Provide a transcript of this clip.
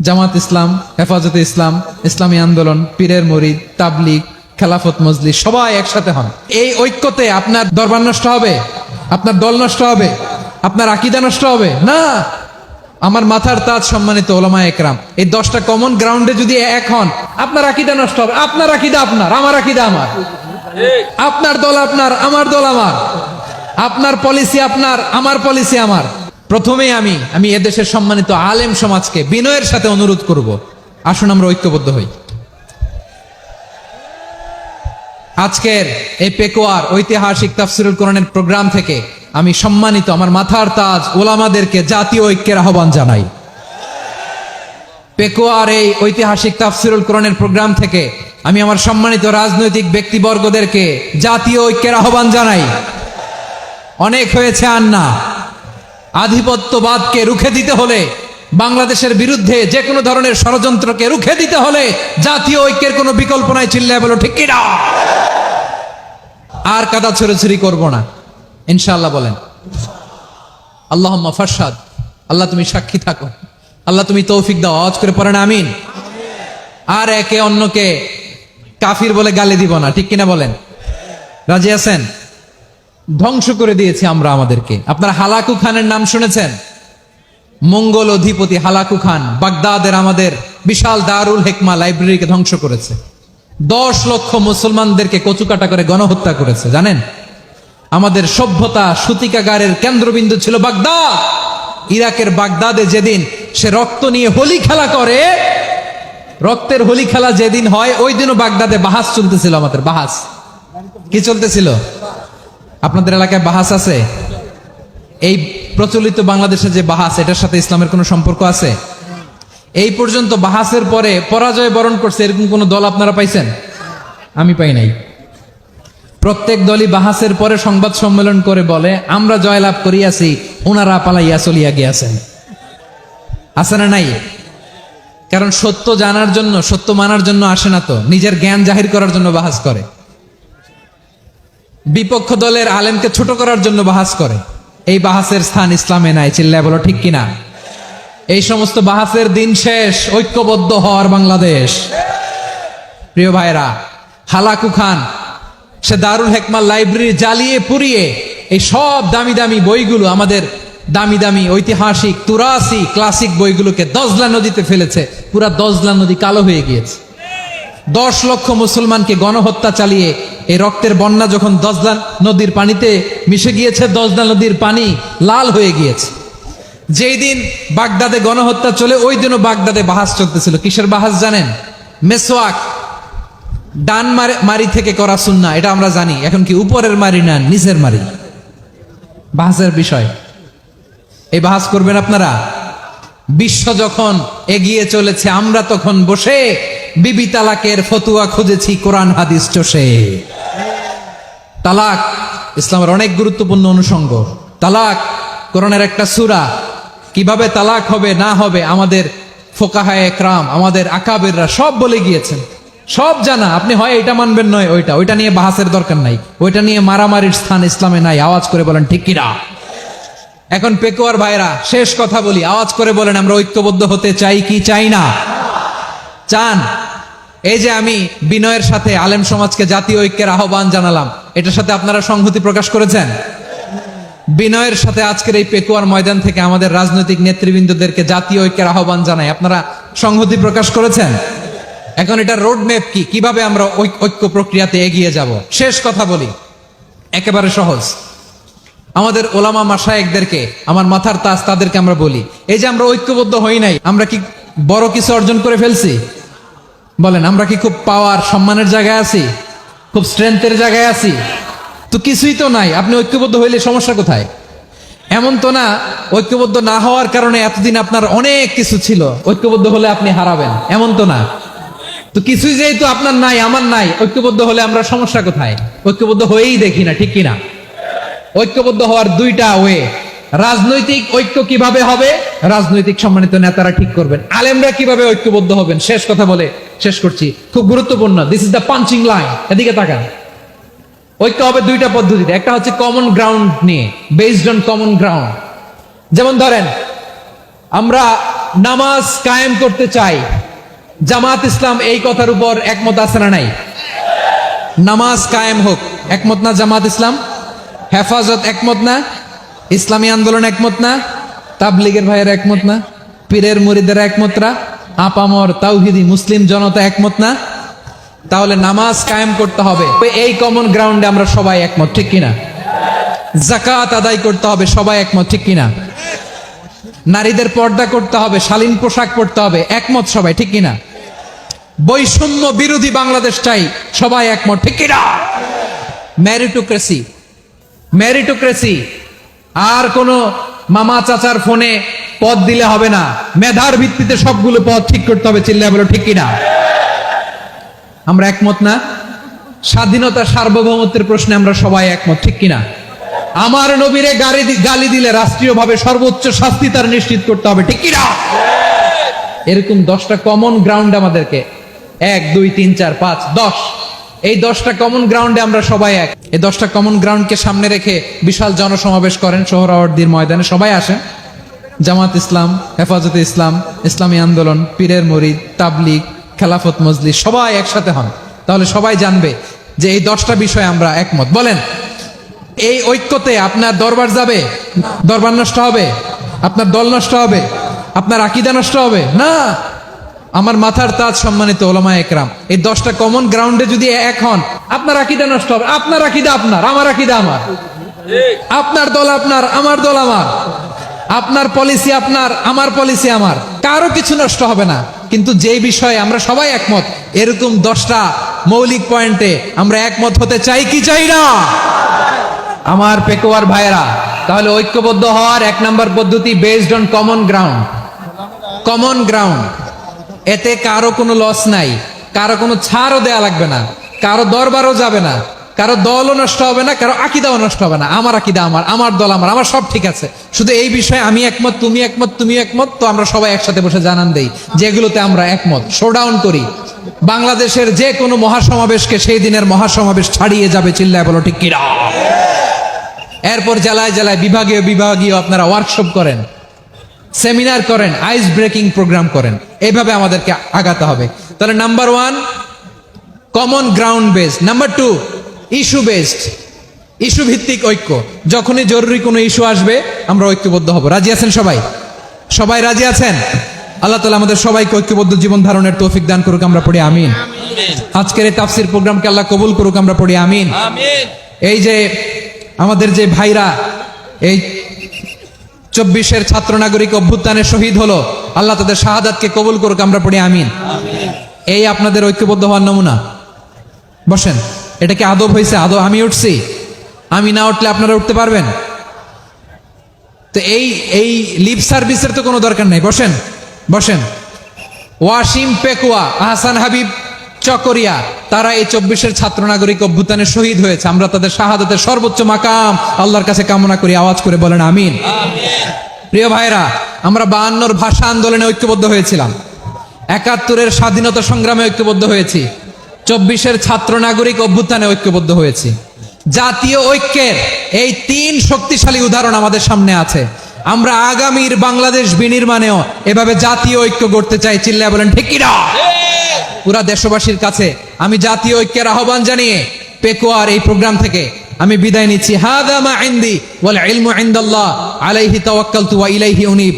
জামাত ইসলাম, হেফাজতে ইসলাম, ইসলামী আন্দোলন, পীরের মুরিদ, তাবলিগ, খেলাফত মজলিস সবাই একসাথে হন। এই ঐক্যতে আপনার দরবার নষ্ট হবে, আপনার দল নষ্ট হবে, আপনার আকীদা নষ্ট হবে না। আমার মাথার তাজ সম্মানিত ওলামা একরাম, এই 10টা কমন গ্রাউন্ডে যদি এক হন, আপনার আকীদা নষ্ট হবে। আপনার আকীদা আপনার, আমার আকীদা আমার, আপনার দল আপনার, আমার দল আমার, আপনার পলিসি আপনার, আমার পলিসি আমার। প্রথমেই আমি এদেশের সম্মানিত আলেম সমাজকে বিনয়ের সাথে অনুরোধ করব, আসুন আমরা ঐক্যবদ্ধ হই। আজকের এই পেকুয়ার ঐতিহাসিক তাফসিরুল কোরআনের প্রোগ্রাম থেকে আমি সম্মানিত আমার মাথার তাজ ওলামাদেরকে জাতীয় ঐক্যের আহ্বান জানাই। পেকুয়ার এই ঐতিহাসিক তাফসিরুল কোরআনের প্রোগ্রাম থেকে আমি আমার সম্মানিত রাজনৈতিক ব্যক্তিবর্গদেরকে জাতীয় ঐক্যের আহ্বান জানাই। অনেক হয়েছে আর না। আধিপত্যবাদকে রুখে দিতে হলে, বাংলাদেশের বিরুদ্ধে যে কোনো ধরনের ষড়যন্ত্রকে রুখে দিতে হলে জাতীয় ঐক্যের কোনো বিকল্প নাই। চিল্লায় বলো ঠিক কিনা? আর কাদা ছড়াছড়ি করব না ইনশাআল্লাহ। বলেন আল্লাহুম্মা ফারশাদ। আল্লাহ তুমি সাক্ষী থাকো, আল্লাহ তুমি তৌফিক দাও। আওয়াজ করে পড়েন আমিন। আর একে অন্যকে কাফির বলে গালি দিব না, ঠিক কিনা বলেন? রাজি আছেন? ধ্বংস করে দিয়েছি আমরা আমাদেরকে। আপনারা হালাকু খানের নাম শুনেছেন? মঙ্গল অধিপতি হালাকু খান বাগদাদের আমাদের বিশাল দারুল হিকমা লাইব্রেরিকে ধ্বংস করেছে। 10 লক্ষ মুসলমানদেরকে কচুকাটা করে গণহত্যা করেছে। জানেন, আমাদের সভ্যতা সূতিকাগারের কেন্দ্রবিন্দু ছিল বাগদাদ। ইরাকের বাগদাদে যেদিন সে রক্ত নিয়ে হোলি খেলা করে, রক্তের হোলি খেলা যেদিন হয়, ওই দিনও বাগদাদে বাহাস চলতেছিল। আমাদের বাহাস কি চলতেছিল? আপনাদের এলাকায় বাহাস আছে? এই প্রচলিত বাংলাদেশে যে বাহাস, এটার সাথে ইসলামের কোনো সম্পর্ক আছে? এই পর্যন্ত বাহাসের পরে পরাজয় বরণ করছে এরকম কোন দল আপনারা পাইছেন? আমি পাই নাই। প্রত্যেক দলই বাহাসের পরে সংবাদ সম্মেলন করে বলে আমরা জয়লাভ করিয়াছি, ওনারা পালাইয়া চলিয়া গিয়াছেন। আছে না নাই? কারণ সত্য জানার জন্য, সত্য মানার জন্য আসে না তো, নিজের জ্ঞান জাহির করার জন্য বাহাস করে। বিপক্ষ দলের আলেমকে ছোট করার জন্য বাহাস করে। এই বাহাসের স্থান ইসলামে নাই। চিল্লায় বলো ঠিক কিনা? এই সমস্ত বাহাসের দিন শেষ। ঐক্যবদ্ধ হওয়ার বাংলাদেশ। প্রিয় ভাইরা, হালাকু খান সে দারুল হিকমা লাইব্রেরি জ্বালিয়ে পুড়িয়ে এই সব দামি দামি বইগুলো, আমাদের দামি দামি ঐতিহাসিক তুরাসি ক্লাসিক বইগুলোকে দজলা নদীতে ফেলেছে। পুরা দজলা নদী কালো হয়ে গিয়েছে। 10 লক্ষ মুসলমানকে গণহত্যা চালিয়ে এই রক্তের বন্যা যখন দজলা নদীর পানিতে মিশে গিয়েছে, দজলা নদীর পানি লাল হয়ে গিয়েছে। যেই দিন বাগদাদে গণহত্যা চলে, ওই দিনও বাগদাদে বাহাস চলতেছিল। কিসের বাহাস জানেন? মেসওয়াক, ডান মারি থেকে করা সুন্নাহ, এটা আমরা জানি। এখন কি উপরের মারি না নিচের মারি? বাহাসের বিষয়। এই বাহাস করবেন আপনারা? বিশ্ব যখন এগিয়ে চলেছে, আমরা তখন বসে বিবি তালাকের ফতুয়া খুঁজেছি কোরআন হাদিস চষে। তালাক ইসলামের অনেক গুরুত্বপূর্ণ অনুষঙ্গ। তালাক কোরআনের একটা সূরা। কিভাবে তালাক হবে না হবে আমাদের ফোকাহায়ে একরাম, আমাদের আকাবেররা সব বলে গিয়েছেন, সব জানা। আপনি হয় এটা মানবেন, নয় ওইটা নিয়ে বাহাসের দরকার নাই, ওইটা নিয়ে মারামারির স্থান ইসলামে নাই। আওয়াজ করে বলেন ঠিক কিনা? এখন পেকুয়ার ভাইরা, শেষ কথা বলি, আওয়াজ করে বলেন আমরা ঐক্যবদ্ধ হতে চাই কি চাই না? চান? এই যে আমি বিনয়ের সাথে আলেম সমাজকে জাতীয় ঐক্যের আহ্বান জানালাম, এটার সাথে আপনারা সংহতি প্রকাশ করেছেন? বিনয়ের সাথে আজকের এই পেকুয়ার ময়দান থেকে আমাদের রাজনৈতিক নেতৃবৃন্দদেরকে জাতীয় ঐক্যের আহ্বান জানাই, আপনারা সংহতি প্রকাশ করেছেন? এখন এটা রোড ম্যাপ কি, কিভাবে আমরা ঐক্য প্রক্রিয়াতে এগিয়ে যাব? শেষ কথা বলি, একেবারে সহজ। আমাদের ওলামা মাশায়েখদেরকে, আমার মাথার তাজ তাদেরকে আমরা বলি, এই যে আমরা ঐক্যবদ্ধ হই নাই, আমরা কি বড় কিছু অর্জন করে ফেলছি? বলেন, আমরা কি খুব পাওয়ার সম্মানের জায়গায় আছি? খুব স্ট্রেংথের জায়গায় আছি? তো কিছুই তো নাই। আপনি ঐক্যবদ্ধ হইলে সমস্যা কোথায়? এমন তো না ঐক্যবদ্ধ না হওয়ার কারণে এতদিন আপনার অনেক কিছু ছিল, ঐক্যবদ্ধ হলে আপনি হারাবেন, এমন তো না। তো কিছুই যেহেতু আপনার নাই, আমার নাই, ঐক্যবদ্ধ হলে আমরা সমস্যা কোথায়? ঐক্যবদ্ধ হয়েই দেখি না, ঠিক কিনা? ঐক্যবদ্ধ হওয়ার 2টা ওয়ে। রাজনৈতিক ঐক্য কিভাবে হবে? রাজনৈতিক সম্মানিত নেতারা ঠিক করবেন। আলেমরা কিভাবে ঐক্যবদ্ধ হবেন? শেষ কথা বলে শেষ করছি, খুব গুরুত্বপূর্ণ। This is the punching line. এদিকে তাকান। ঐক্য হবে 2টা পদ্ধতিতে। একটা হচ্ছে কমন গ্রাউন্ড নিয়ে, বেসড অন কমন গ্রাউন্ড। যেমন ধরেন, আমরা নামাজ কায়েম করতে চাই, জামাত ইসলাম এই কথার উপর একমত আছে না নাই? নামাজ কায়েম হোক, একমত না জামাত ইসলাম? হেফাজত একমত না? ইসলামী আন্দোলন একমত না? তাবলীগের ভাইয়েরা একমত না? পীরের মুরিদেরা একমত না? আপামর তাওহীদি মুসলিম জনতা একমত না? তাহলে নামাজ কায়েম করতে হবে, এই কমন গ্রাউন্ডে আমরা সবাই একমত, ঠিক কিনা? যাকাত আদায় করতে হবে, সবাই একমত, ঠিক কিনা? নারীদের পর্দা করতে হবে, শালীন পোশাক পরতে হবে, একমত সবাই, ঠিক কিনা? বৈষম্য বিরোধী বাংলাদেশ চাই, সবাই একমত, ঠিক কিনা? মেরিটোক্রেসি, মেরিটোক্রেসি, আর কোন মামা চাচার ফোনে পদ দিলে হবে না, মেধার ভিত্তিতে সবগুলো পদ ঠিক করতে হবে, চিল্লায় বলো ঠিক কিনা? আমরা একমত না? স্বাধীনতা সার্বভৌমত্বের প্রশ্নে আমরা সবাই একমত, ঠিক কিনা? আমার নবীরে গালি দিলে রাষ্ট্রীয়ভাবে সর্বোচ্চ শাস্তি তার নিশ্চিত করতে হবে, ঠিক কিনা? এরকম 10টা কমন গ্রাউন্ড আমাদেরকে, 1 2 3 4 5 10, এই 10টা কমন গ্রাউন্ডে আমরা সবাই এক। এই 10টা কমন গ্রাউন্ডকে সামনে রেখে বিশাল জনসমাবেশ করেন সোহরাওয়ার্দীর ময়দানে, সবাই আসেন। জামাত ইসলাম, হেফাজতে ইসলাম, ইসলামী আন্দোলন, পীরের মুরিদ, তাবলীগ, খেলাফত মজলিস, সবাই একসাথে হন, তাহলে সবাই জানবে যে এই 10টা বিষয়ে আমরা একমত। বলেন, এই ঐক্যতে আপনার দরবার যাবে? দরবার নষ্ট হবে? আপনার দল নষ্ট হবে? আপনার আকীদা নষ্ট হবে না? আমার মাথার তাজ সম্মানিত ওলামা একরাম, এই 10টা কমন গ্রাউন্ডে যদি এক হন, আপনার আকীদা নষ্ট হবে? আপনার আকীদা আপনার, আমার আকীদা আমার, আপনার দল আপনার, আমার দল আমার, আপনার পলিসি আপনার, আমার পলিসি আমার, কারো কিছু নষ্ট হবে না। কিন্তু যে বিষয়ে আমরা সবাই একমত, এরকম 10টা মৌলিক পয়েন্টে আমরা একমত হতে চাই কি চাই না? আমার পেকোয়ার ভাইয়েরা, তাহলে ঐক্যবদ্ধ হওয়ার 1 নম্বর পদ্ধতি based on common ground. Common ground, এতে কারো কোনো লস নাই, কারো কোনো ছাড়ও দেয়া লাগবে না, কারো দরবারও যাবে না, কারো দলও নষ্ট হবে না, কারো আকীদাও নষ্ট হবে না। আমার আকীদা আমার, আমার দল আমার, আমার সব ঠিক আছে, শুধু এই বিষয়ে আমি একমত, তুমি একমত, তুমি একমত, তো আমরা সবাই একসাথে বসে জানান দেই যেগুলোতে আমরা একমত, শোডাউন করি। বাংলাদেশের যে কোনো মহাসমাবেশকে সেই দিনের মহাসমাবেশ ছাড়িয়ে যাবে, চিল্লায় বলো ঠিক কিনা? এরপর জেলায় জেলায় বিভাগীয় বিভাগীয় আপনারা ওয়ার্কশপ করেন, সেমিনার করেন, আইস ব্রেকিং প্রোগ্রাম করেন, এইভাবে আমাদেরকে আগাতে হবে। তাহলে number 1 common ground based, number 2 issue based, issue ভিত্তিক ঐক্য। যখনই জরুরি কোনো ইস্যু আসবে আমরা ঐক্যবদ্ধ হব। রাজি আছেন সবাই? সবাই রাজি আছেন? আল্লাহ তাআলা আমাদের সবাইকে ঐক্যবদ্ধ জীবন ধারণের তৌফিক দান করুক, আমরা পড়ি আমিন। আজকের এই তাফসীর প্রোগ্রামকে আল্লাহ কবুল করুক, আমরা পড়ি আমিন। এই যে আমাদের যে ভাইরা এই 24-এর ছাত্র নাগরিক অভ্যুত্থানে শহীদ হলো, আল্লাহ তাদের শাহাদাতকে কবুল করুক, আমরা পড়ি আমিন। এই আপনাদের ঐক্যবদ্ধ হওয়ার নমুনা। বসেন, এটা কি আদব হয়েছে? আদব আমি উঠছি, আমি না উঠলে আপনারা উঠতে পারবেন? তো এই লিপ সার্ভিসের তো কোনো দরকার নেই। বসেন বসেন। ওয়াসিম পেকুয়া, আহসান হাবিব চকরিয়া, তারা এই 24-এর ছাত্র নাগরিক অভ্যুত্থানে শহীদ হয়েছে। আমরা তাদের শাহাদাতের সর্বোচ্চ মাকাম আল্লাহর কাছে কামনা করি, আওয়াজ করে বলেন আমিন। প্রিয় ভাইরা, আমরা 52-র ভাষা আন্দোলনে ঐক্যবদ্ধ হয়েছিলাম, 71-এর স্বাধীনতা সংগ্রামে ঐক্যবদ্ধ হয়েছি, 24-এর ছাত্র নাগরিক অভ্যুত্থানে ঐক্যবদ্ধ হয়েছি। জাতীয় ঐক্যের এই 3 শক্তিশালী উদাহরণ আমাদের সামনে আছে। আমরা আগামীর বাংলাদেশ বিনির্মাণেও এভাবে জাতীয় ঐক্য গড়তে চাই, চিল্লায় বলেন ঠিক কিনা? পুরা দেশবাসীর কাছে আমি জাতীয় ঐক্যের আহ্বান জানিয়ে পেকুয়ার এই প্রোগ্রাম থেকে আমি বিদায় নিচ্ছি। হাদা মা ইনদি ওয়াল ইলমু ইনদাল্লাহ আলাইহি তাওয়াক্কালতু ওয়া ইলাইহি উনীব।